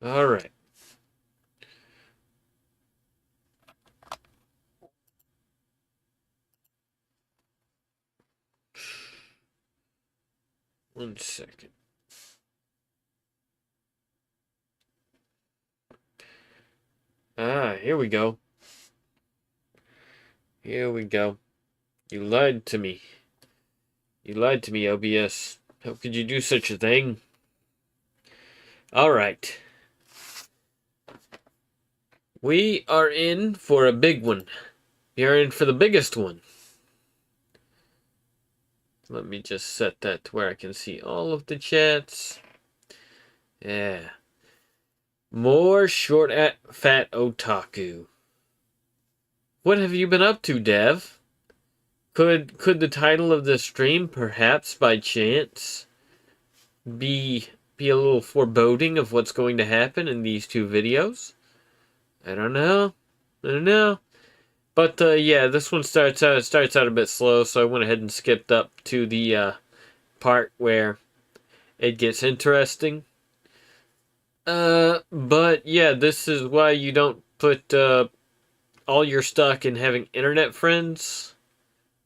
All right. One second. Here we go. Here we go. You lied to me. You lied to me, OBS. How could you do such a thing? All right. We are in for a big one. We are in for the biggest one. Let me just set that to where I can see all of the chats. Yeah. More short fat otaku. What have you been up to, Dev? Could the title of the stream perhaps by chance be a little foreboding of what's going to happen in these two videos? I don't know. But yeah, this one starts out a bit slow, so I went ahead and skipped up to the part where it gets interesting. But yeah, this is why you don't put all your stock in having internet friends,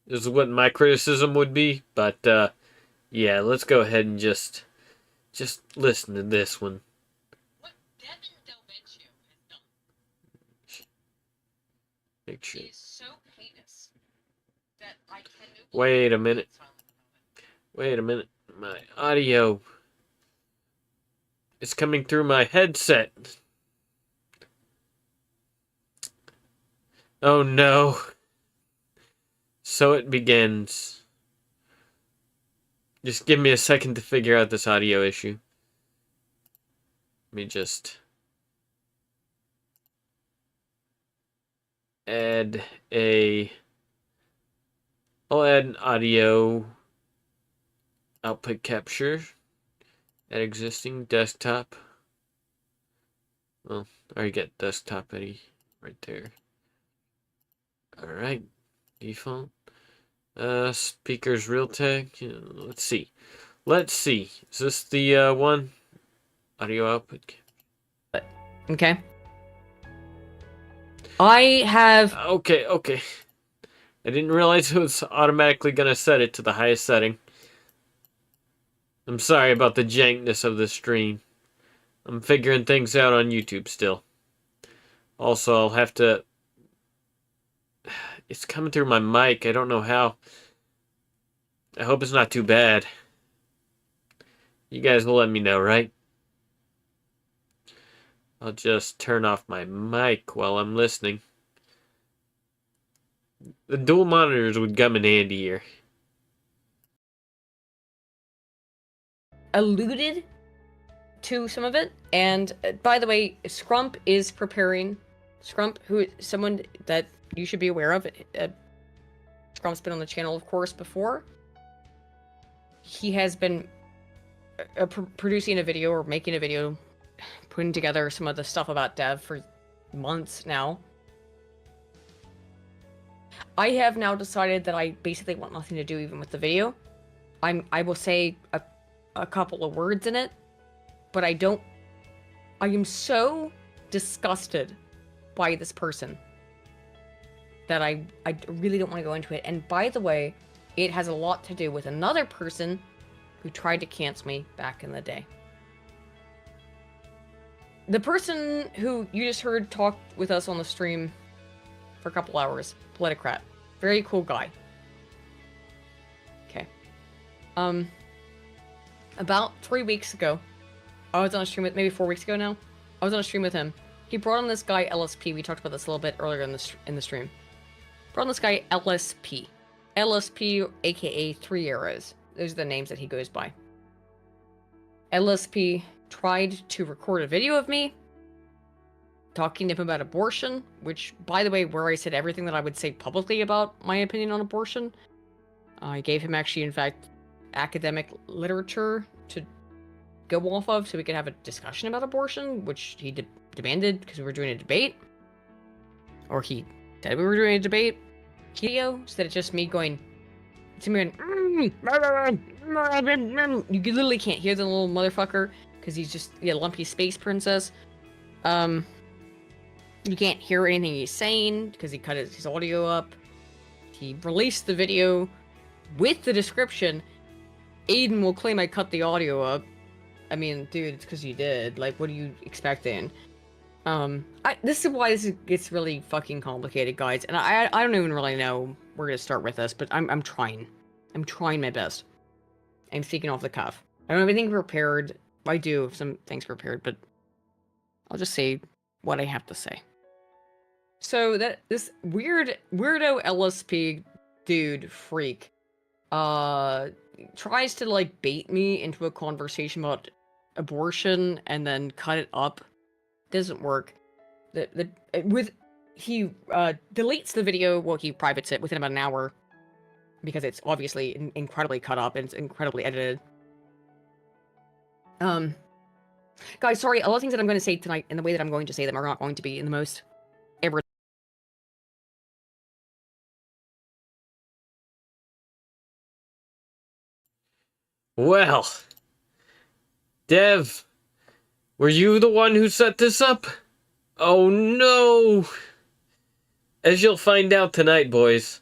is what my criticism would be. But yeah, let's go ahead and just listen to this one. What Devin Delvecchio has done Make sure. is so heinous that I can Wait a minute. Wait a minute. My audio is coming through my headset. Oh no. So it begins. Just give me a second to figure out this audio issue. Let me just add I'll add an audio output capture at existing desktop. Well, I already get desktop ready right there. Alright, default. Speakers Realtek. Let's see. Is this the one? Audio output. Okay. I have... Okay. I didn't realize it was automatically gonna set it to the highest setting. I'm sorry about the jankness of the stream. I'm figuring things out on YouTube still. Also, I'll have to... It's coming through my mic. I don't know how. I hope it's not too bad. You guys will let me know, right? I'll just turn off my mic while I'm listening. The dual monitors would come in handy here. alluded to some of it, and by the way, Scrump is preparing. Scrump, who is someone that you should be aware of. Scrump's been on the channel, of course, before. He has been producing a video or making a video, putting together some of the stuff about Dev for months now. I have now decided that I basically want nothing to do even with the video. I will say a couple of words in it, but I am so disgusted by this person that I really don't want to go into it. And by the way, it has a lot to do with another person who tried to cancel me back in the day. The person who you just heard talk with us on the stream for a couple hours, Politicrat. Very cool guy. Okay. About 3 weeks ago, I was on a stream with, maybe 4 weeks ago now, I was on a stream with him. He brought on this guy, LSP. We talked about this a little bit earlier in the stream. Brought on this guy, LSP. LSP, aka 3 Arrows. Those are the names that he goes by. LSP tried to record a video of me talking to him about abortion, which, by the way, where I said everything that I would say publicly about my opinion on abortion. I gave him actually, in fact, academic literature to go off of so we could have a discussion about abortion, which he demanded because we were doing a debate. Or he said we were doing a debate video, instead of just me going, to me going, you literally can't hear the little motherfucker because he's just a lumpy space princess. You can't hear anything he's saying because he cut his audio up. He released the video with the description, Aiden will claim I cut the audio up. I mean, dude, it's because you did. Like, what are you expecting? This is why this gets really fucking complicated, guys. And I don't even really know where to start with this, but I'm trying. I'm trying my best. I'm speaking off the cuff. I don't have anything prepared. I do have some things prepared, but I'll just say what I have to say. So that this weirdo LSP dude freak tries to like bait me into a conversation about abortion and then cut it up. Doesn't work. He deletes the video. Well, he privates it within about an hour because it's obviously incredibly cut up and it's incredibly edited. Guys, sorry, a lot of things that I'm going to say tonight and the way that I'm going to say them are not going to be in the most ever. Well, Dev, were you the one who set this up? Oh no! As you'll find out tonight, boys,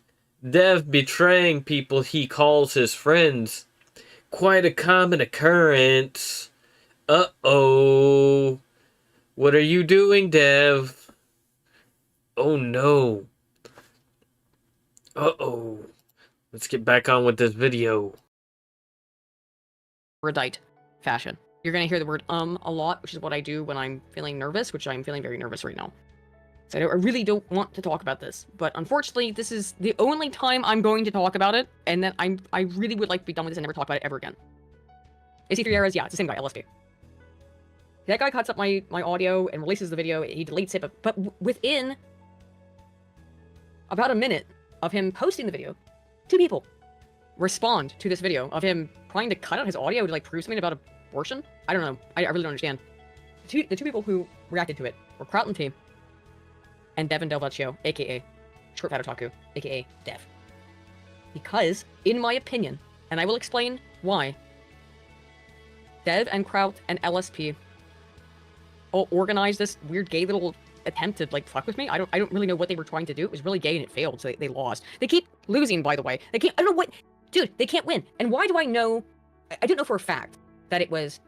Dev betraying people he calls his friends. Quite a common occurrence. Uh-oh. What are you doing, Dev? Oh no. Uh-oh. Let's get back on with this video. Erudite fashion. You're going to hear the word a lot, which is what I do when I'm feeling nervous, which I'm feeling very nervous right now. So I really don't want to talk about this, but unfortunately, this is the only time I'm going to talk about it, and then I really would like to be done with this and never talk about it ever again. Is he 3 Arrows? Yeah, it's the same guy, LSD. That guy cuts up my audio and releases the video, he deletes it, but within about a minute of him posting the video, 2 people respond to this video of him trying to cut out his audio to like prove something about abortion. I don't know. I really don't understand. The two people who reacted to it were Kraut and T and Devin Delvecchio, aka Short Fat Otaku, aka Dev. Because, in my opinion, and I will explain why, Dev and Kraut and LSP all organized this weird gay little attempt to like fuck with me. I don't really know what they were trying to do. It was really gay and it failed, so they lost. They keep losing, by the way. I don't know what. Dude, they can't win. And why do I know? I don't know for a fact that it was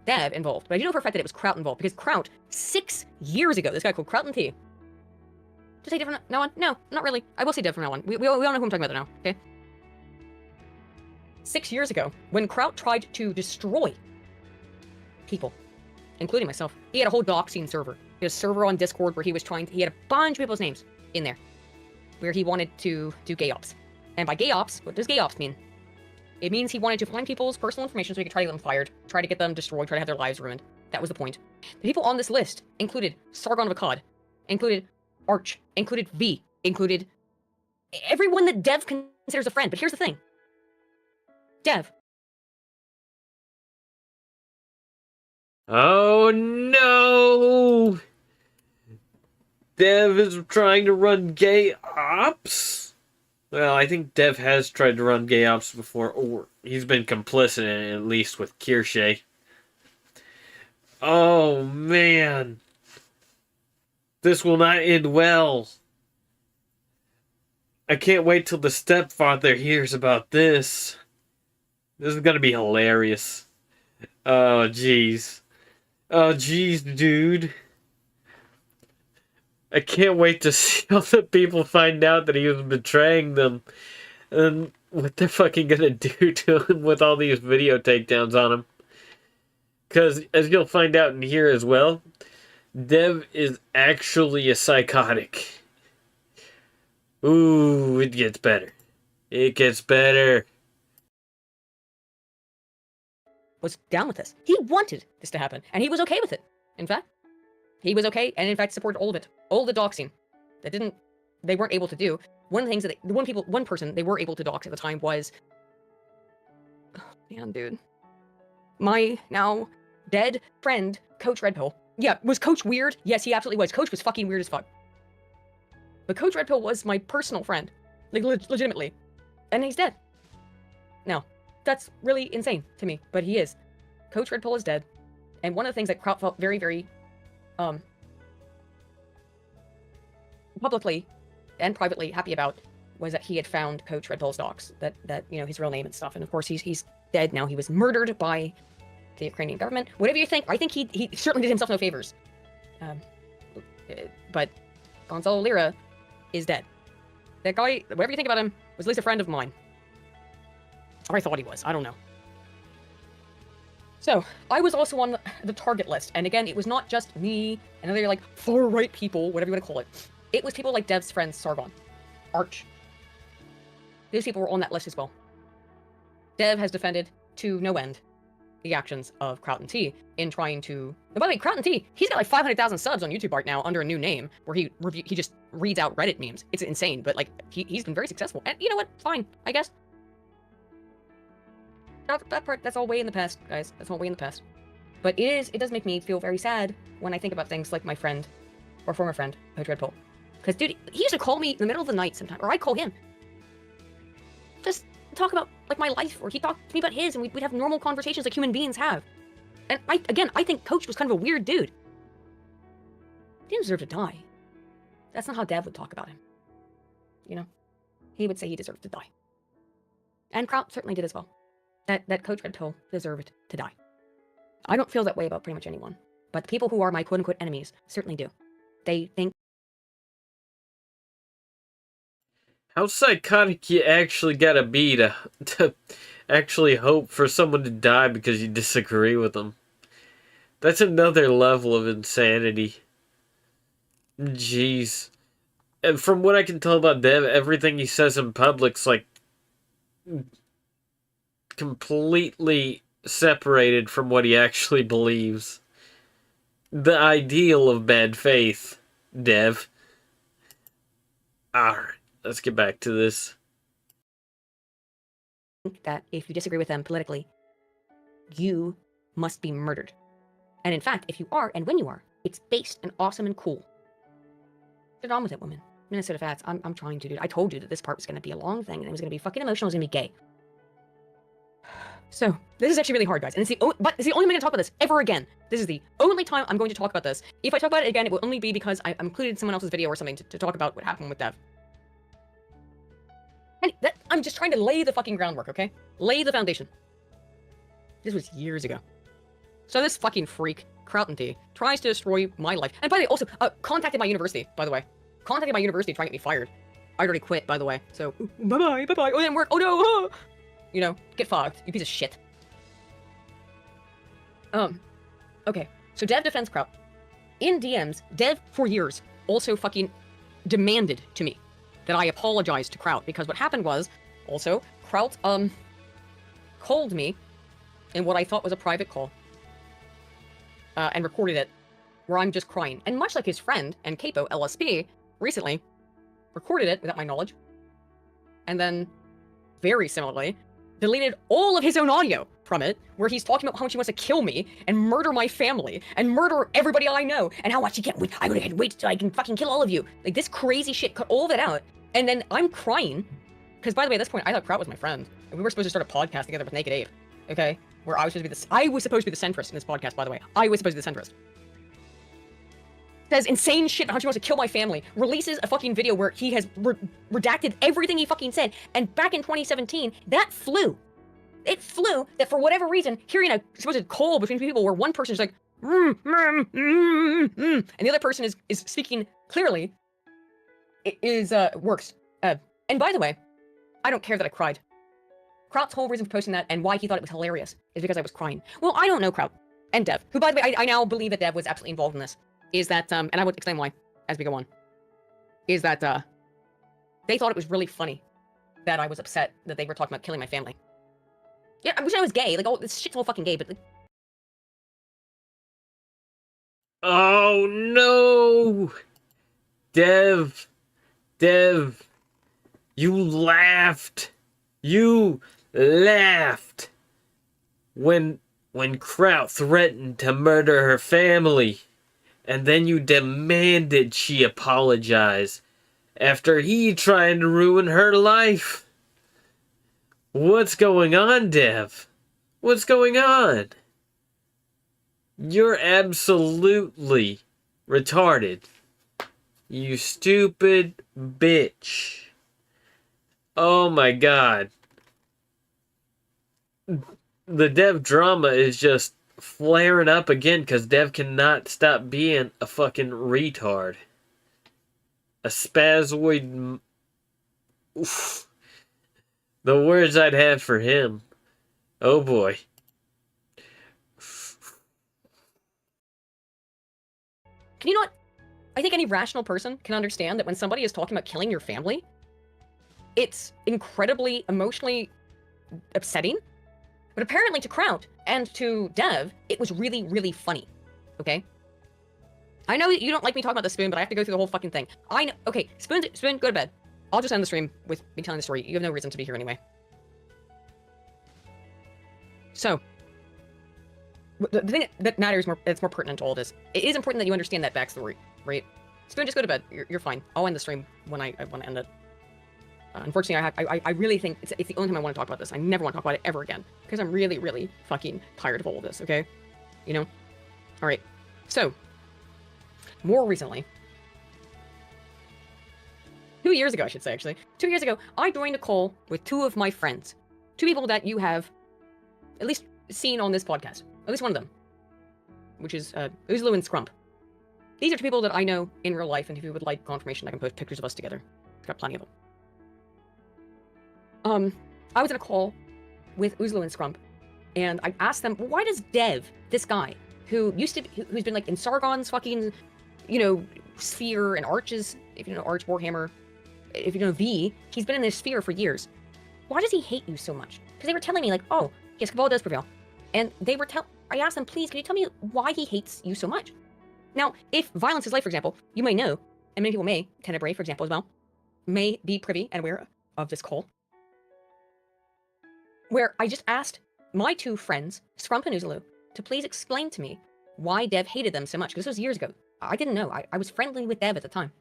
Dev involved, but I do know for a fact that it was Kraut involved, because Kraut, 6 years ago, this guy called Kraut and T. To say different now on? No, not really. I will say Dev from now on. We all know who I'm talking about now, okay? 6 years ago, when Kraut tried to destroy people, including myself, he had a whole doxing server. He had a server on Discord where he had a bunch of people's names in there, where he wanted to do gay ops. And by gay ops, what does gay ops mean? It means he wanted to find people's personal information so he could try to get them fired, try to get them destroyed, try to have their lives ruined. That was the point. The people on this list included Sargon of Akkad, included Arch, included V, included everyone that Dev considers a friend. But here's the thing. Dev. Oh no! Dev is trying to run gay ops? Well, I think Dev has tried to run gay ops before, or he's been complicit in it, at least with Kirsche. Oh man. This will not end well. I can't wait till the stepfather hears about this. This is gonna be hilarious. Oh jeez. Oh jeez, dude. I can't wait to see how the people find out that he was betraying them. And what they're fucking gonna do to him with all these video takedowns on him. Because, as you'll find out in here as well, Dev is actually a psychotic. Ooh, it gets better. It gets better. Was down with this. He wanted this to happen, and he was okay with it. In fact, he was okay, and in fact supported all of it. All the doxing. They weren't able to do. One of the things that one person they were able to dox at the time was, oh, man, dude. My now dead friend, Coach Red Pill. Yeah, was Coach weird? Yes, he absolutely was. Coach was fucking weird as fuck. But Coach Red Pill was my personal friend. Like, legitimately. And he's dead. Now, that's really insane to me, but he is. Coach Red Pill is dead. And one of the things that Kraut felt very, very um, publicly and privately happy about was that he had found Coach Red Bull's docs, that you know, his real name and stuff. And of course, he's dead now. He was murdered by the Ukrainian government. Whatever you think, I think he certainly did himself no favors. But Gonzalo Lira is dead. That guy, whatever you think about him, was at least a friend of mine. Or I thought he was. I don't know. So, I was also on the target list. And again, it was not just me and other, like, far-right people, whatever you want to call it. It was people like Dev's friend, Sargon. Arch. These people were on that list as well. Dev has defended, to no end, the actions of Kraut & T in trying to... And by the way, Kraut & T, he's got like 500,000 subs on YouTube right now under a new name, where he just reads out Reddit memes. It's insane, but like, he's been very successful. And you know what? Fine, I guess. That part, that's all way in the past, guys. That's all way in the past. But it does make me feel very sad when I think about things like my friend, or former friend, Coach Red Bull. Because, dude, he used to call me in the middle of the night sometimes, or I'd call him. Just talk about, like, my life, or he'd talk to me about his, and we'd have normal conversations like human beings have. And, I think Coach was kind of a weird dude. He didn't deserve to die. That's not how Dev would talk about him. You know? He would say he deserved to die. And Kraut certainly did as well. That Coach Red Pill deserved to die. I don't feel that way about pretty much anyone. But the people who are my quote-unquote enemies certainly do. They think... How psychotic you actually gotta be to actually hope for someone to die because you disagree with them. That's another level of insanity. Jeez. And from what I can tell about Dev, everything he says in public's like completely separated from what he actually believes. The ideal of bad faith, Dev. Alright, let's get back to this. That if you disagree with them politically, you must be murdered. And in fact, if you are, and when you are, it's based and awesome and cool. Get on with it, woman. Minnesota Fats, I'm trying to, dude. I told you that this part was going to be a long thing, and it was going to be fucking emotional, it was going to be gay. So, this is actually really hard, guys. And it's the only time I'm going to talk about this ever again. This is the only time I'm going to talk about this. If I talk about it again, it will only be because I included someone else's video or something to talk about what happened with Dev. And I'm just trying to lay the fucking groundwork, okay? Lay the foundation. This was years ago. So this fucking freak, Kraut & T, tries to destroy my life. And by the way, also, contacted my university, by the way. Contacted my university trying to get me fired. I already quit, by the way. So, bye-bye, bye-bye. Oh, it didn't work. Oh, no. Oh. You know, get fogged, you piece of shit. Okay. So Dev defends Kraut. In DMs, Dev, for years, also fucking demanded to me that I apologize to Kraut, because what happened was, also, Kraut, called me in what I thought was a private call, and recorded it, where I'm just crying. And much like his friend and capo, LSP, recently, recorded it without my knowledge, and then, very similarly, deleted all of his own audio from it, where he's talking about how much he wants to kill me, and murder my family, and murder everybody I know, and how much he can't wait, I can't wait till I can fucking kill all of you. Like, this crazy shit, cut all of it out, and then I'm crying, because by the way, at this point, I thought Kraut was my friend, and we were supposed to start a podcast together with Naked Ape, okay? Where I was supposed to be the centrist in this podcast, by the way. I was supposed to be the centrist. Says insane shit about how he wants to kill my family, releases a fucking video where he has redacted everything he fucking said, and back in 2017, that flew. It flew that for whatever reason, hearing a supposed call between people where one person is like, and the other person is speaking clearly, works. And by the way, I don't care that I cried. Kraut's whole reason for posting that and why he thought it was hilarious is because I was crying. Well, I don't know Kraut and Dev, who, by the way, I now believe that Dev was absolutely involved in this. Is that, and I will explain why as we go on, is that, they thought it was really funny that I was upset that they were talking about killing my family. Yeah, I wish I was gay. Like, oh, this shit's all fucking gay, but... Oh, no! Dev, you laughed. You laughed when Kraut threatened to murder her family. And then you demanded she apologize after he tried to ruin her life. What's going on, Dev? What's going on? You're absolutely Retarded. You stupid bitch. Oh my god. The Dev drama is just flaring up again because Dev cannot stop being a fucking retard. A spazoid. Oof. The words I'd have for him. Oh boy. Can you not? I think any rational person can understand that when somebody is talking about killing your family, it's incredibly emotionally upsetting. But apparently to Kraut and to Dev, it was really, really funny. Okay? I know you don't like me talking about the Spoon, but I have to go through the whole fucking thing. I know. Okay, Spoon, go to bed. I'll just end the stream with me telling the story. You have no reason to be here anyway. So, the thing that matters that's more pertinent to all this, it is important that you understand that backstory, right? Spoon, just go to bed. You're fine. I'll end the stream when I want to end it. Unfortunately, I really think it's the only time I want to talk about this. I never want to talk about it ever again because I'm really, really fucking tired of all of this. Okay, you know. All right. So, more recently, 2 years ago, I should say, actually, 2 years ago, I joined a call with two of my friends, two people that you have at least seen on this podcast, at least one of them, which is Uzlu and Scrump. These are two people that I know in real life, and if you would like confirmation, I can post pictures of us together. I've got plenty of them. I was in a call with Uzlu and Scrump, and I asked them, why does Dev, this guy, who's been like in Sargon's fucking, you know, sphere and Arch's, if you know Arch Warhammer, if you know V, he's been in this sphere for years. Why does he hate you so much? Because they were telling me like, oh, yes, Cabal does prevail. And they were I asked them, please, can you tell me why he hates you so much? Now, if violence is life, for example, you may know, and many people may, Tenebrae, for example, as well, may be privy and aware of this call, where I just asked my two friends, Scrump and Uzulu, to please explain to me why Dev hated them so much, because this was years ago. I didn't know. I was friendly with Dev at the time.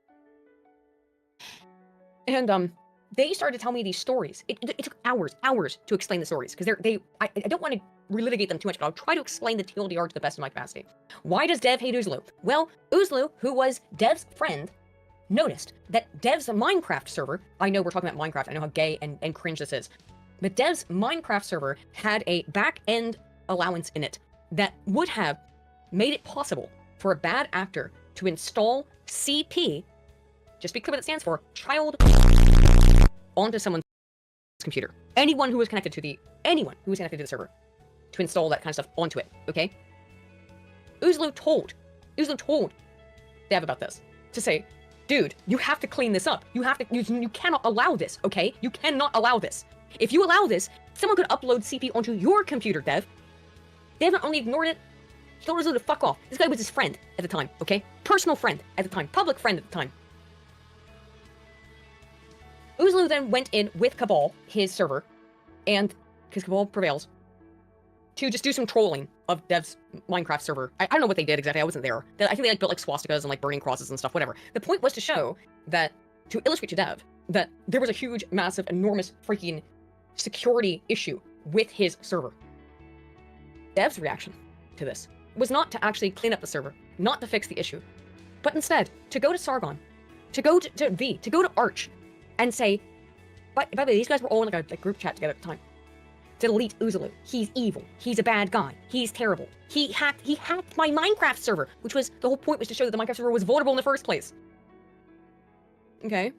And they started to tell me these stories. It took hours to explain the stories, because I don't want to relitigate them too much, but I'll try to explain the TLDR to the best of my capacity. Why does Dev hate Uzulu? Well, Uzulu, who was Dev's friend, noticed that Dev's Minecraft server, I know we're talking about Minecraft, I know how gay and cringe this is, but Dev's Minecraft server had a back-end allowance in it that would have made it possible for a bad actor to install CP, just be clear what it stands for, child, onto someone's computer. Anyone who was connected to the server to install that kind of stuff onto it, okay? Uzlu told Dev about this, to say, dude, you have to clean this up. You cannot allow this, okay? You cannot allow this. If you allow this, someone could upload CP onto your computer, Dev. Dev not only ignored it, he told Uzlu to fuck off. This guy was his friend at the time, okay? Personal friend at the time, public friend at the time. Uzlu then went in with Cabal, his server, and, because Cabal prevails, to just do some trolling of Dev's Minecraft server. I don't know what they did exactly, I wasn't there. I think they like built like swastikas and like burning crosses and stuff, whatever. The point was to show that, to illustrate to Dev, that there was a huge, massive, enormous freaking security issue with his server. Dev's reaction to this was not to actually clean up the server, not to fix the issue, but instead to go to Sargon, to go to V, to go to Arch, and say, by the way, these guys were all in like a group chat together at the time, to delete Uzulu. He's evil. He's a bad guy. He's terrible. He hacked my Minecraft server, which was, the whole point was to show that the Minecraft server was vulnerable in the first place. Okay?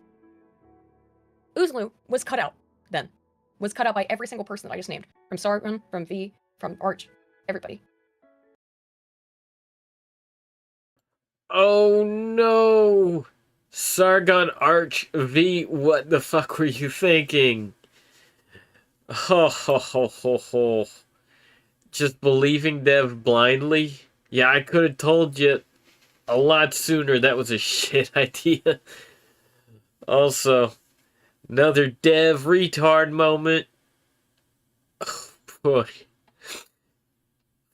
Uzulu was cut out then. Was cut out by every single person that I just named. From Sargon, from V, from Arch, everybody. Oh no! Sargon, Arch, V, what the fuck were you thinking? Ho ho ho ho ho. Just believing Dev blindly? Yeah, I could have told you a lot sooner that was a shit idea. Also, another Dev retard moment. Oh, boy.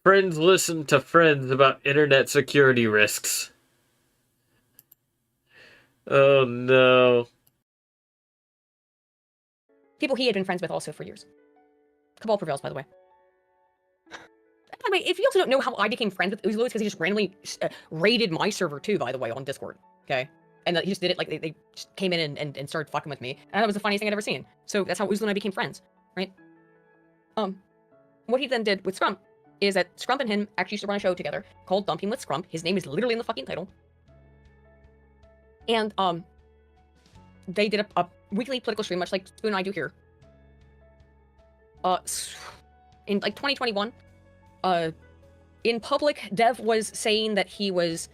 Friends listen to friends about internet security risks. Oh no. People he had been friends with also for years. Cabal prevails, by the way. By the way, if you also don't know how I became friends with Uzlo, it's because he just randomly raided my server too, by the way, on Discord. Okay? And he just did it, like, they just came in and started fucking with me. And that was the funniest thing I'd ever seen. So that's how Uzlo and I became friends, right? What he then did with Scrump is that Scrump and him actually used to run a show together called Dumping with Scrump. His name is literally in the fucking title. And, they did a weekly political stream, much like Spoon and I do here. In, like, 2021, in public, Dev was saying that he was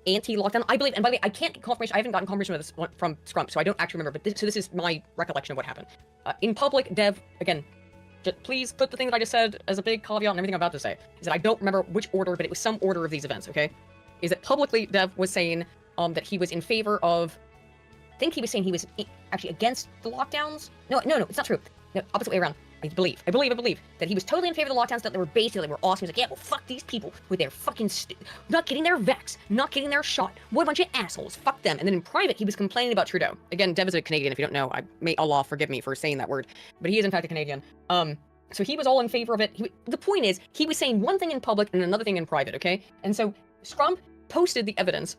anti-lockdown. I believe, and by the way, I can't get confirmation. I haven't gotten confirmation of this from Scrump, so I don't actually remember. But this is my recollection of what happened. In public, Dev, again, just please put the thing that I just said as a big caveat and everything I'm about to say, is that I don't remember which order, but it was some order of these events, okay? Is that publicly, Dev was saying that he was in favor of, I think he was saying he was actually against the lockdowns. No, it's not true. No, opposite way around. I believe that he was totally in favor of the lockdowns, that they were basically, they were awesome. He's like, yeah, well, fuck these people with their fucking not getting their vax, not getting their shot. What a bunch of assholes. Fuck them. And then in private, he was complaining about Trudeau. Again, Dev is a Canadian, if you don't know. May Allah forgive me for saying that word, but he is in fact a Canadian. So he was all in favor of it. The point is, he was saying one thing in public and another thing in private, okay? And so Scrump posted the evidence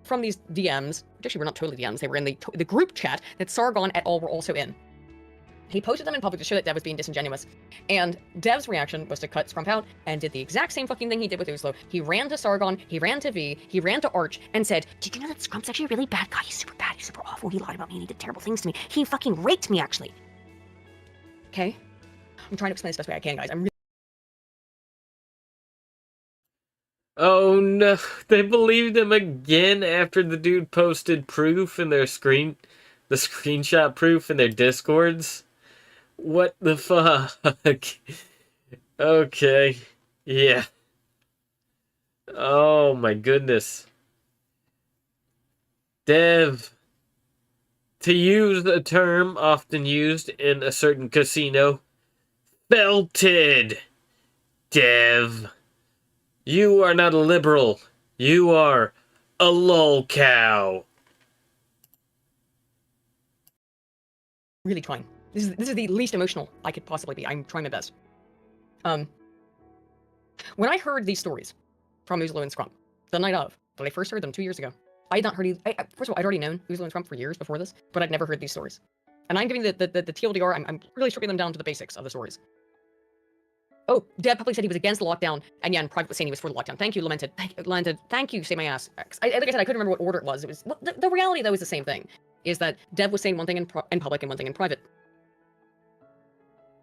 from these DMs, which actually were not totally DMs, they were in the group chat that Sargon et al. Were also in. He posted them in public to show that Dev was being disingenuous. And Dev's reaction was to cut Scrump out and did the exact same fucking thing he did with Uzlo. He ran to Sargon, he ran to V, he ran to Arch, and said, did you know that Scrump's actually a really bad guy? He's super bad, he's super awful, he lied about me, and he did terrible things to me. He fucking raped me, actually. Okay? I'm trying to explain this the best way I can, guys. Oh no, they believed him again after the dude posted proof in their the screenshot proof in their Discords? What the fuck? Okay. Yeah. Oh my goodness. Dev. To use a term often used in a certain casino. Belted. Dev. You are not a liberal. You are a lolcow. Really trying. This is the least emotional I could possibly be. I'm trying my best. When I heard these stories from Uzlo and Scrump, the night of, when I first heard them 2 years ago, I had not heard first of all, I'd already known Uzlo and Scrump for years before this, but I'd never heard these stories. And I'm giving the TLDR, I'm really stripping them down to the basics of the stories. Oh, Dev publicly said he was against the lockdown, and yeah, in private was saying he was for the lockdown. Thank you, Lamented. Thank you, say my ass. Like I said, I couldn't remember what order it was. It was the reality, though, is the same thing. Is that Dev was saying one thing in public and one thing in private.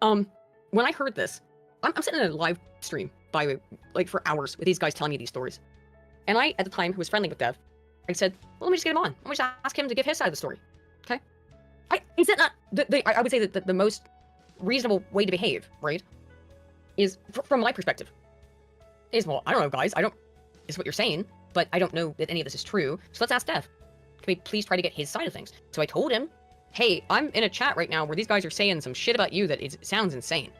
When I heard this, I'm sitting in a live stream, by the way, like for hours, with these guys telling me these stories. And I, at the time, who was friendly with Dev, I said, well, let me just get him on. Let me just ask him to give his side of the story. Okay? Is that not, I would say that the most reasonable way to behave, right, is, from my perspective, is, well, I don't know, guys, is what you're saying, but I don't know that any of this is true, so let's ask Dev. Can we please try to get his side of things? So I told him, hey, I'm in a chat right now where these guys are saying some shit about you that it sounds insane.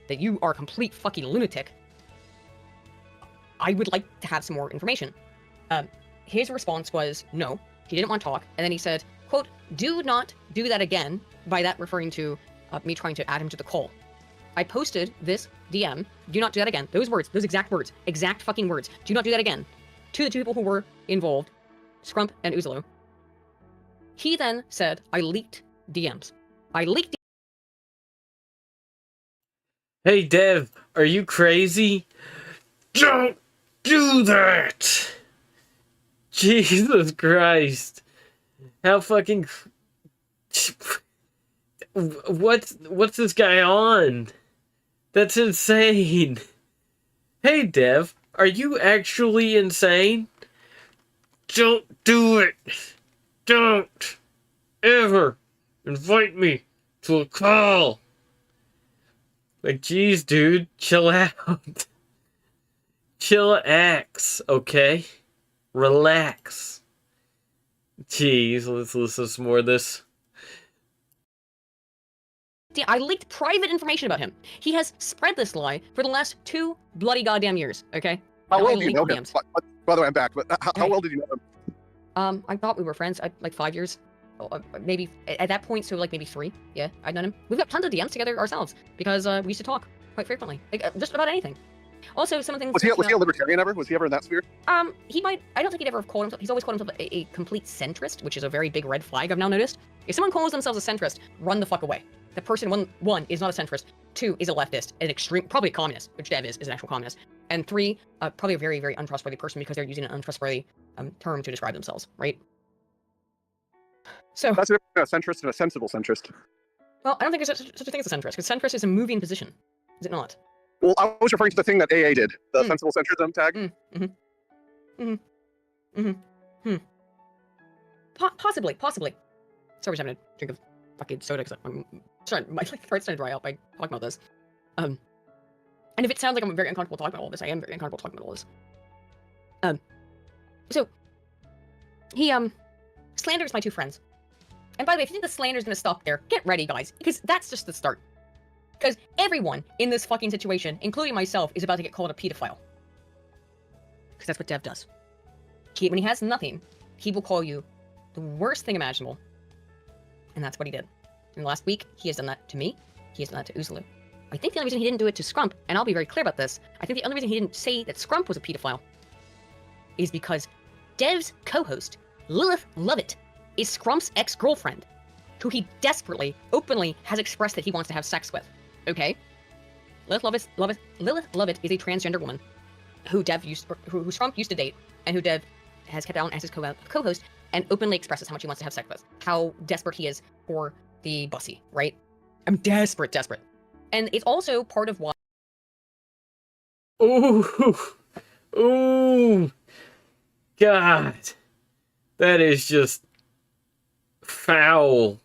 That you are a complete fucking lunatic. I would like to have some more information. His response was, no, he didn't want to talk. And then he said, quote, do not do that again, by that referring to me trying to add him to the call. I posted this DM, do not do that again. Those words, those exact words, exact fucking words. Do not do that again. To the two people who were involved, Scrump and Uzlo. He then said, I leaked DMs. I leaked. Hey, Dev, are you crazy? Don't do that! Jesus Christ. How fucking... What's this guy on? That's insane. Hey, Dev, are you actually insane? Don't do it. Don't ever invite me to a call. Like, geez, dude, chill out. Chillax, okay? Relax. Jeez, let's listen to some more of this. I leaked private information about him. He has spread this lie for the last 2 bloody goddamn years, okay? How well do you know him? By the way, I'm back, but how well did you know him? I thought we were friends, like 5 years. Maybe, at that point, so like maybe 3. Yeah, I'd known him. We've got tons of DMs together ourselves, because we used to talk quite frequently. Like, just about anything. Also, some of the things... Was he a libertarian ever? Was he ever in that sphere? He might... I don't think he'd ever have called himself... He's always called himself a complete centrist, which is a very big red flag I've now noticed. If someone calls themselves a centrist, run the fuck away. The person, one, is not a centrist. 2, is a leftist. An extreme... Probably a communist, which Dev is an actual communist. And 3, probably a very, very untrustworthy person because they're using an untrustworthy term to describe themselves, right? So... That's a centrist and a sensible centrist. Well, I don't think there's such a thing as a centrist, because centrist is a moving position. Is it not? Well, I was referring to the thing that AA did, the sensible centrism tag. Possibly. Sorry, I was having a drink of fucking soda because I'm sorry, my throat's starting to dry out by talking about this. And if it sounds like I'm very uncomfortable talking about all this, I am very uncomfortable talking about all this. So he slanders my 2 friends. And by the way, if you think the slander's gonna stop there, get ready, guys, because that's just the start. Because everyone in this fucking situation, including myself, is about to get called a pedophile. Because that's what Dev does. When he has nothing, he will call you the worst thing imaginable. And that's what he did. In the last week, he has done that to me. He has done that to Uzulu. I think the only reason he didn't do it to Scrump, and I'll be very clear about this, I think the only reason he didn't say that Scrump was a pedophile is because Dev's co-host, Lilith Lovett, is Scrump's ex-girlfriend, who he desperately, openly has expressed that he wants to have sex with. Okay? Lilith Lovett is a transgender woman who Scrump used to date, and who Dev has kept on as his co-host, and openly expresses how much he wants to have sex with. How desperate he is for the bussy, right? I'm desperate. And it's also part of why... Ooh. God. That is just... foul.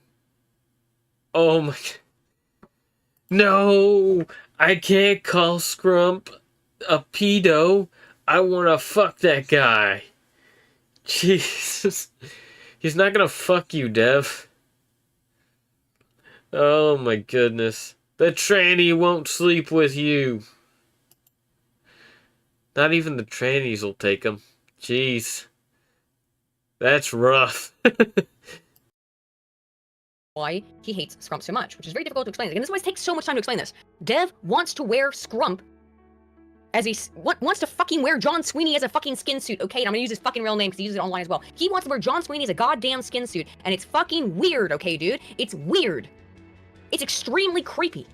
Oh my... No! I can't call Scrump a pedo. I wanna fuck that guy. Jesus. He's not gonna fuck you, Dev. Oh my goodness. The tranny won't sleep with you. Not even the trannies will take him. Jeez. That's rough. Why he hates Scrump so much, which is very difficult to explain. And this is why it takes so much time to explain this. Dev wants to wear Scrump as wants to fucking wear John Sweeney as a fucking skin suit, okay? And I'm gonna use his fucking real name because he uses it online as well. He wants to wear John Sweeney as a goddamn skin suit, and it's fucking weird, okay, dude? It's weird. It's extremely creepy.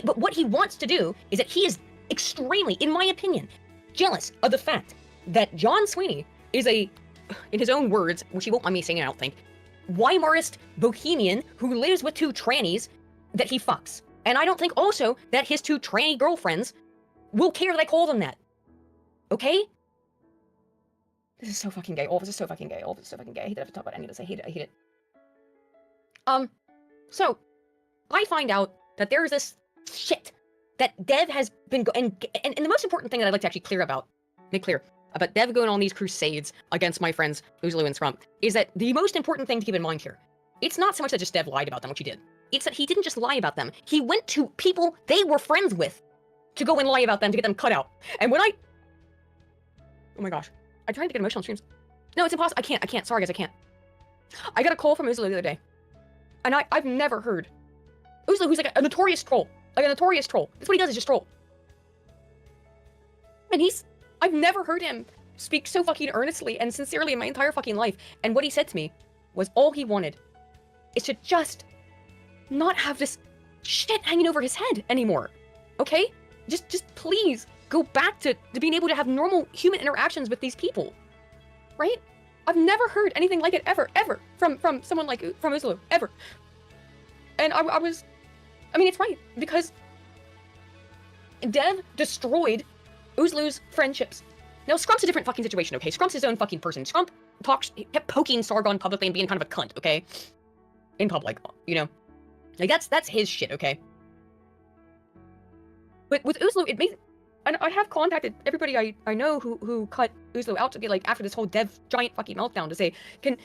But what he wants to do is that he is extremely, in my opinion, jealous of the fact that John Sweeney is a, in his own words, which he won't mind me saying, I don't think, Weimarist bohemian who lives with 2 trannies that he fucks. And I don't think also that his 2 tranny girlfriends will care that I call them that. Okay? This is so fucking gay. All of this is so fucking gay. All of this is so fucking gay. I hate that I have to talk about any of this. I hate it. So, I find out that there's this shit that Dev has been and the most important thing that I'd like to actually make clear about Dev going on these crusades against my friends Uzulu and Scrump is that the most important thing to keep in mind here, it's not so much that just Dev lied about them, which he did. It's that he didn't just lie about them. He went to people they were friends with to go and lie about them to get them cut out. And when oh my gosh, I tried to get emotional streams. No, it's impossible. I can't. Sorry guys, I can't. I got a call from Uzulu the other day. And I've never heard. Uzulu, who's like a notorious troll. Like a notorious troll. That's what he does, is just troll. And I've never heard him speak so fucking earnestly and sincerely in my entire fucking life. And what he said to me was all he wanted is to just not have this shit hanging over his head anymore. Okay? Just please go back to being able to have normal human interactions with these people. Right? I've never heard anything like it ever from someone from Uzulu, ever. And I mean, it's right, because Dev destroyed Uzulu's friendships. Now, Scrump's a different fucking situation, okay? Scrump's his own fucking person. Scrump kept poking Sargon publicly and being kind of a cunt, okay? In public, you know? Like, that's his shit, okay? But with Uzulu, it makes... And I have contacted everybody I know who cut Uzulu out to be like, after this whole Dev giant fucking meltdown, to say, can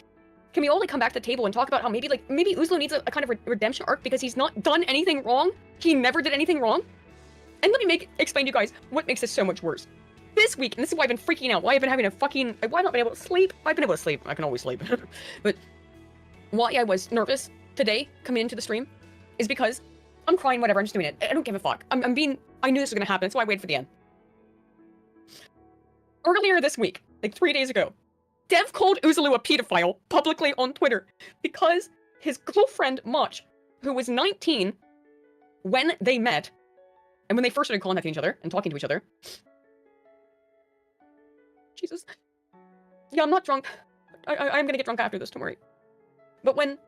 we all like come back to the table and talk about how maybe Uzulu needs a kind of redemption arc because he's not done anything wrong? He never did anything wrong? And let me explain to you guys what makes this so much worse. This week, and this is why I've been freaking out, why I've been having why I've not been able to sleep? I've been able to sleep. I can always sleep. But why I was nervous today coming into the stream is because I'm crying, whatever, I'm just doing it. I don't give a fuck. I knew this was gonna happen, that's why I waited for the end. earlier this week, like 3 days ago, Dev called Uzalu a pedophile publicly on Twitter because his girlfriend, Mach, who was 19 when they met, and when they first started contacting each other and talking to each other. Jesus. Yeah, I'm not drunk. I'm gonna get drunk after this, don't worry. But when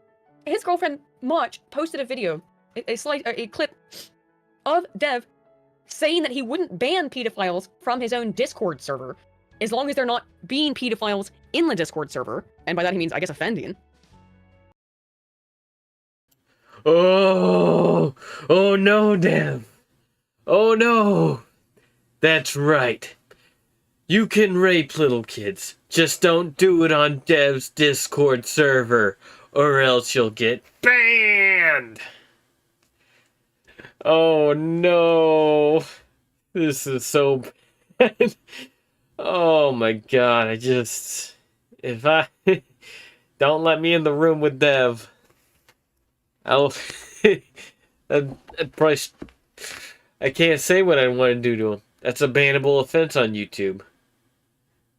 his girlfriend, Mach, posted a video, a clip of Dev saying that he wouldn't ban pedophiles from his own Discord server as long as they're not being pedophiles in the Discord server, and by that he means, I guess, offending. Oh no, Dev. Oh no. That's right. You can rape little kids. Just don't do it on Dev's Discord server, or else you'll get banned. Oh no. This is so bad. Oh my god, if I don't let me in the room with Dev, I'd probably, I can't say what I want to do to him. That's a bannable offense on YouTube.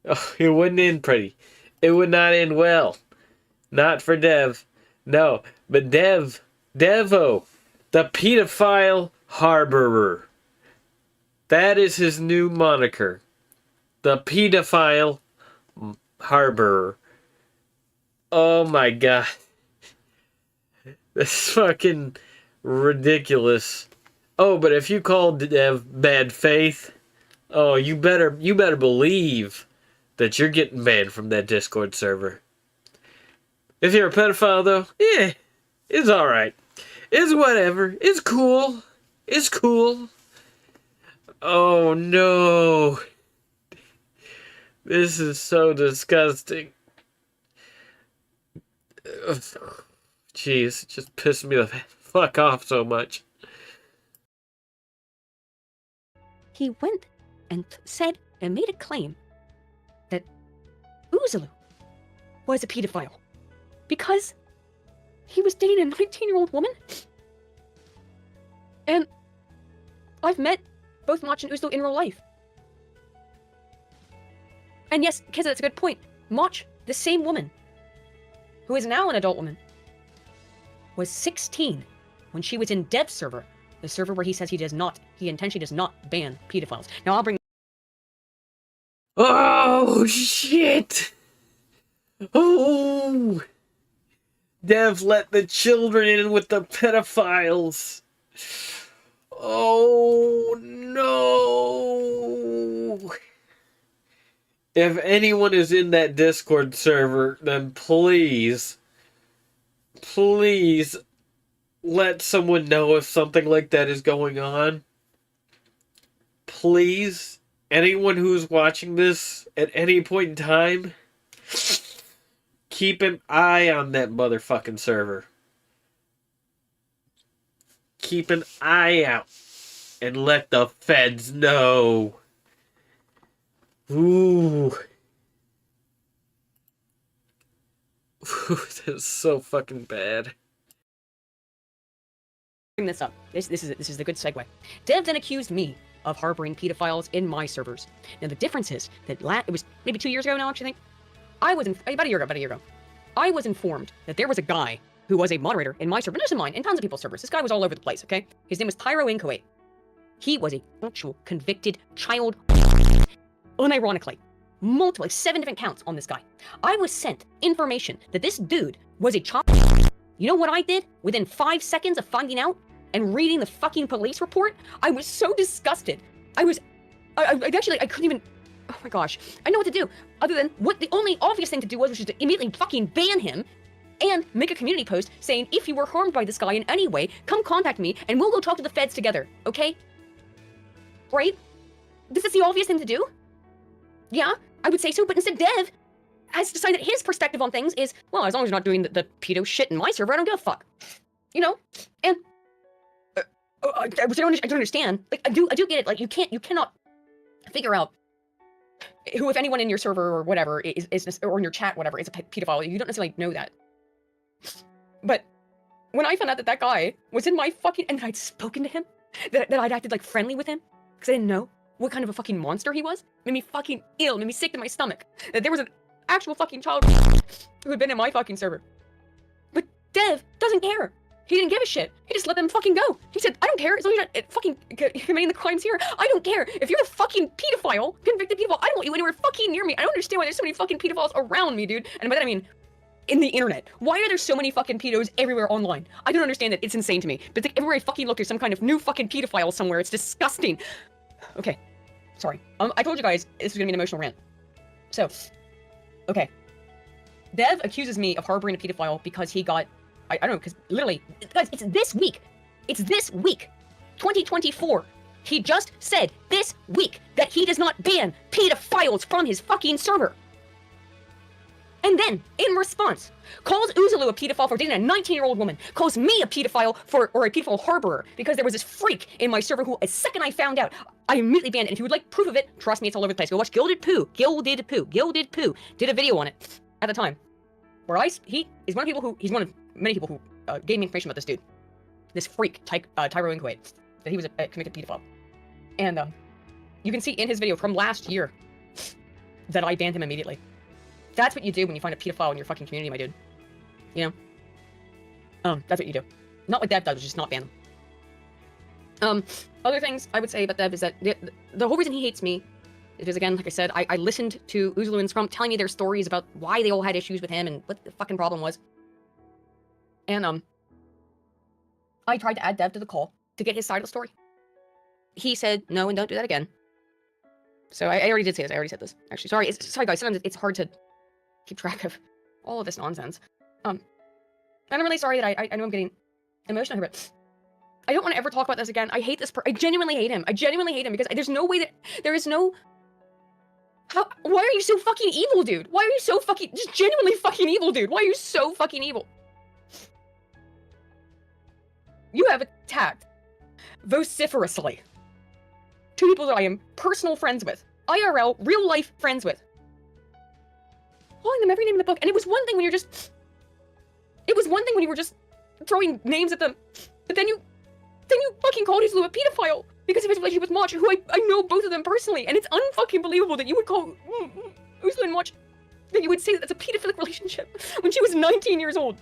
Oh, it wouldn't end pretty. It would not end well. Not for Dev. No, but Devo, the pedophile harborer. That is his new moniker. The pedophile harborer. Oh my god. That's fucking ridiculous. Oh, but if you call Dev bad faith, oh, you better believe that you're getting banned from that Discord server. If you're a pedophile, though, yeah, it's alright. It's whatever. It's cool. It's cool. Oh, no. This is so disgusting. Jeez, it just pissed me the fuck off so much. He went and said and made a claim that Uzalu was a pedophile because he was dating a 19-year-old woman. And I've met both Mach and Uzalu in real life. And yes, Kizza, that's a good point. Mach, the same woman, who is now an adult woman, was 16 when she was in Dev's server, the server where he says he intentionally does not ban pedophiles. Now I'll bring... Oh, shit! Oh! Dev let the children in with the pedophiles. Oh, no! If anyone is in that Discord server, then please let someone know if something like that is going on. Please, anyone who's watching this at any point in time, keep an eye on that motherfucking server. Keep an eye out and let the feds know. Ooh. That's so fucking bad. Bring this up. This is the good segue. Dev then accused me of harboring pedophiles in my servers. Now the difference is that it was maybe 2 years ago now, actually. I was about a year ago. I was informed that there was a guy who was a moderator in my server, not just in mine, in tons of people's servers. This guy was all over the place, okay? His name was Tyro Inchoate. He was a actual convicted child. Unironically, multiple, like 7 different counts on this guy. I was sent information that this dude was a child. You know what I did within 5 seconds of finding out and reading the fucking police report? I was so disgusted. I couldn't even, oh my gosh. I know what to do. Other than, the only obvious thing to do was just to immediately fucking ban him and make a community post saying, if you were harmed by this guy in any way, come contact me and we'll go talk to the feds together, okay? Right? This is the obvious thing to do? Yeah, I would say so, but instead Dev has decided his perspective on things is, well, as long as you're not doing the pedo shit in my server, I don't give a fuck. You know? And I don't understand. Like, I do get it. Like, you cannot figure out who, if anyone in your server or whatever is or in your chat, whatever, is a pedophile. You don't necessarily know that. But when I found out that guy was in my fucking, and I'd spoken to him, that I'd acted like friendly with him, because I didn't know, what kind of a fucking monster he was. Made me fucking ill, made me sick to my stomach. That there was an actual fucking child who had been in my fucking server. But Dev doesn't care. He didn't give a shit. He just let them fucking go. He said, I don't care as long as you're not fucking committing the crimes here. I don't care. If you're a fucking pedophile, convicted pedophile, I don't want you anywhere fucking near me. I don't understand why there's so many fucking pedophiles around me, dude. And by that I mean, in the internet. Why are there so many fucking pedos everywhere online? I don't understand that. It's insane to me. But it's like everywhere I fucking look, there's some kind of new fucking pedophile somewhere. It's disgusting. Okay. Sorry. I told you guys this was gonna be an emotional rant. So, okay. Dev accuses me of harboring a pedophile because he got... I don't know, because literally, guys, it's this week. It's this week. 2024. He just said this week that he does not ban pedophiles from his fucking server. And then, in response, calls Uzulu a pedophile for dating a 19-year-old woman, calls me a pedophile or a pedophile harborer, because there was this freak in my server who, as second I found out, I immediately banned it. And if you would like proof of it, trust me, it's all over the place. Go watch Gilded Poo. Gilded Poo. Gilded Poo did a video on it at the time, where he is one of people who, he's one of many people who gave me information about this dude. This freak, Tyro in Kuwait, that he was a convicted pedophile. And you can see in his video from last year that I banned him immediately. That's what you do when you find a pedophile in your fucking community, my dude. You know? That's what you do. Not what Dev does, just not ban them. Other things I would say about Dev is that the whole reason he hates me is because, again, like I said, I listened to Uzulu and Scrum telling me their stories about why they all had issues with him and what the fucking problem was. And, I tried to add Dev to the call to get his side of the story. He said, no, and don't do that again. So I already did say this. I already said this. Actually, sorry guys, sometimes it's hard to keep track of all of this nonsense. And I'm really sorry that I know I'm getting emotional here, but I don't want to ever talk about this again. I hate this I genuinely hate him. I genuinely hate him because there's no way that there is no... why are you so fucking evil, dude? Why are you so fucking... just genuinely fucking evil, dude? Why are you so fucking evil? You have attacked vociferously two people that I am personal friends with. IRL, real life friends with. Calling them every name in the book. And it was one thing when you're just... it was one thing when you were just throwing names at them. But then you fucking called Uzulu a pedophile because of his relationship with Mach, who I know both of them personally. And it's unfucking believable that you would call Uzulu and Mach, that you would say that that's a pedophilic relationship when she was 19 years old.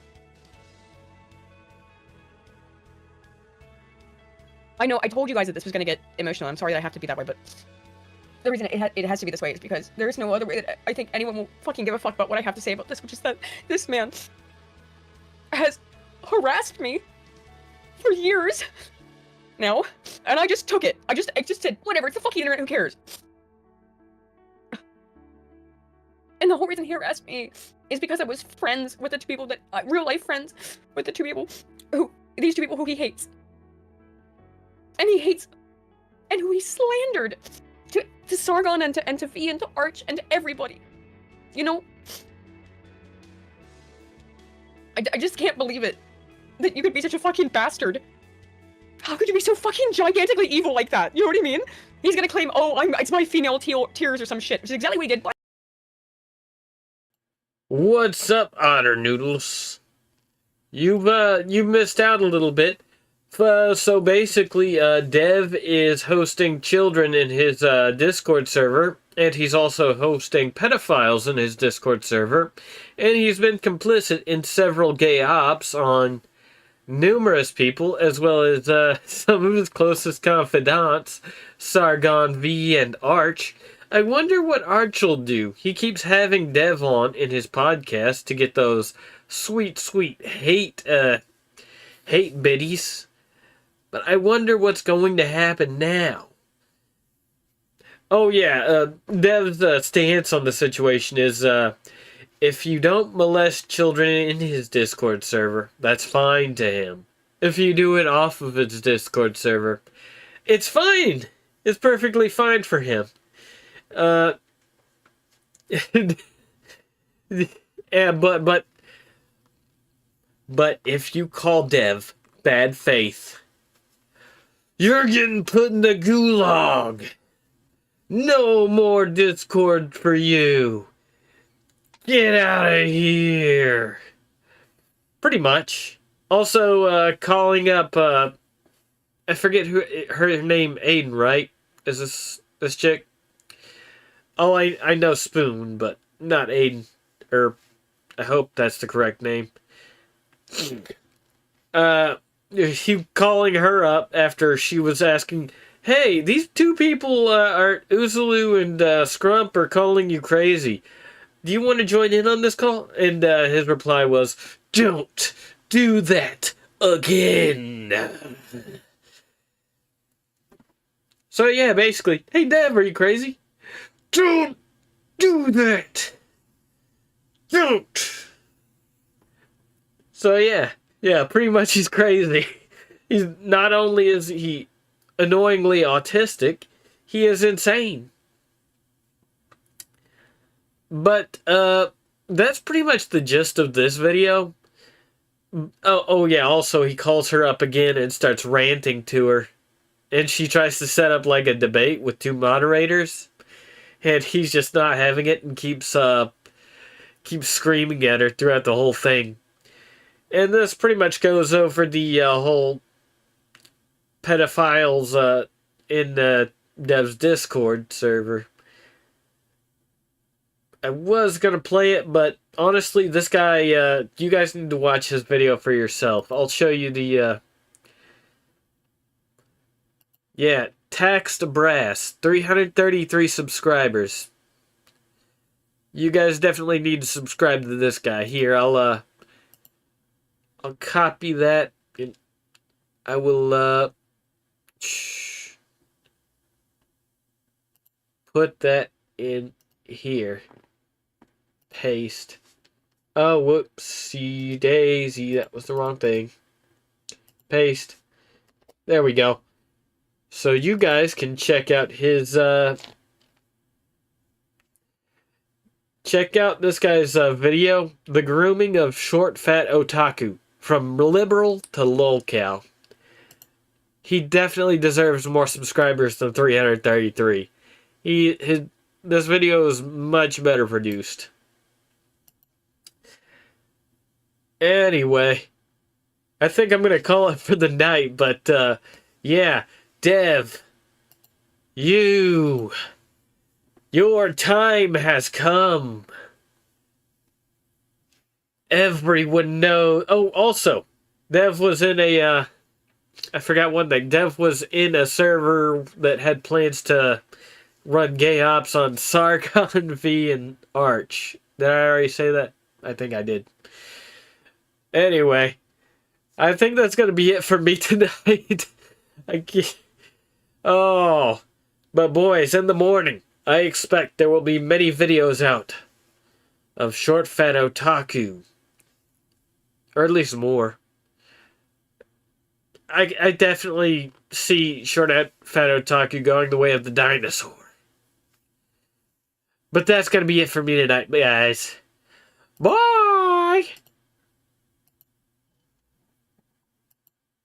I know, I told you guys that this was going to get emotional. I'm sorry that I have to be that way, but the reason it has to be this way is because there is no other way that I think anyone will fucking give a fuck about what I have to say about this, which is that this man has harassed me for years now, and I just took it. I just said, whatever, it's the fucking internet, who cares? And the whole reason he harassed me is because I was friends with the two people that, real life friends with the two people these two people who he hates. And he hates, and who he slandered to Sargon and to V and to Arch and to everybody. You know? I just can't believe it. That you could be such a fucking bastard. How could you be so fucking gigantically evil like that? You know what I mean? He's gonna claim, oh, it's my female tears or some shit, which is exactly what he did. What's up, Otter Noodles? You missed out a little bit. So basically, Dev is hosting children in his Discord server, and he's also hosting pedophiles in his Discord server, and he's been complicit in several gay ops on numerous people, as well as some of his closest confidants, Sargon, V, and Arch. I wonder what Arch will do. He keeps having Dev on in his podcast to get those sweet, sweet hate biddies. But I wonder what's going to happen now. Oh yeah, Dev's stance on the situation is, if you don't molest children in his Discord server, that's fine to him. If you do it off of his Discord server, it's fine. It's perfectly fine for him. Yeah, but if you call Dev bad faith, you're getting put in the gulag. No more Discord for you. Get out of here. Pretty much. Also, calling up, I forget her name, Aiden, right? Is this This chick. Oh, I know Spoon, but not Aiden. Or, I hope that's the correct name. He calling her up after she was asking, hey, these two people are Uzulu and Scrump are calling you crazy. Do you want to join in on this call? And his reply was, don't do that again. So yeah, basically, hey Dev, are you crazy? Don't do that. Don't. So yeah, pretty much he's crazy. He's not only is he annoyingly autistic, he is insane. But that's pretty much the gist of this video. Oh yeah, also he calls her up again and starts ranting to her. And she tries to set up like a debate with two moderators. And he's just not having it and keeps screaming at her throughout the whole thing. And this pretty much goes over the whole pedophiles in Dev's Discord server. I was gonna play it, but honestly, this guy, you guys need to watch his video for yourself. I'll show you the, yeah, Taxed Brass, 333 subscribers. You guys definitely need to subscribe to this guy. Here, I'll copy that, and I will, put that in here. Paste. Oh, whoopsie daisy. That was the wrong thing. Paste. There we go. So you guys can check out his, check out this guy's video, The Grooming of Short Fat Otaku, from liberal to lolcow. He definitely deserves more subscribers than 333. This video is much better produced. Anyway, I think I'm gonna call it for the night, but yeah, Dev, your time has come. Everyone knows. Oh, also, Dev was in a, I forgot one thing. Dev was in a server that had plans to run gay ops on Sargon V and Arch. Did I already say that? I think I did. Anyway, I think that's going to be it for me tonight. Oh, but boys, in the morning, I expect there will be many videos out of Short Fat Otaku. Or at least more. I definitely see Short Fat Otaku going the way of the dinosaur. But that's going to be it for me tonight, guys. Bye!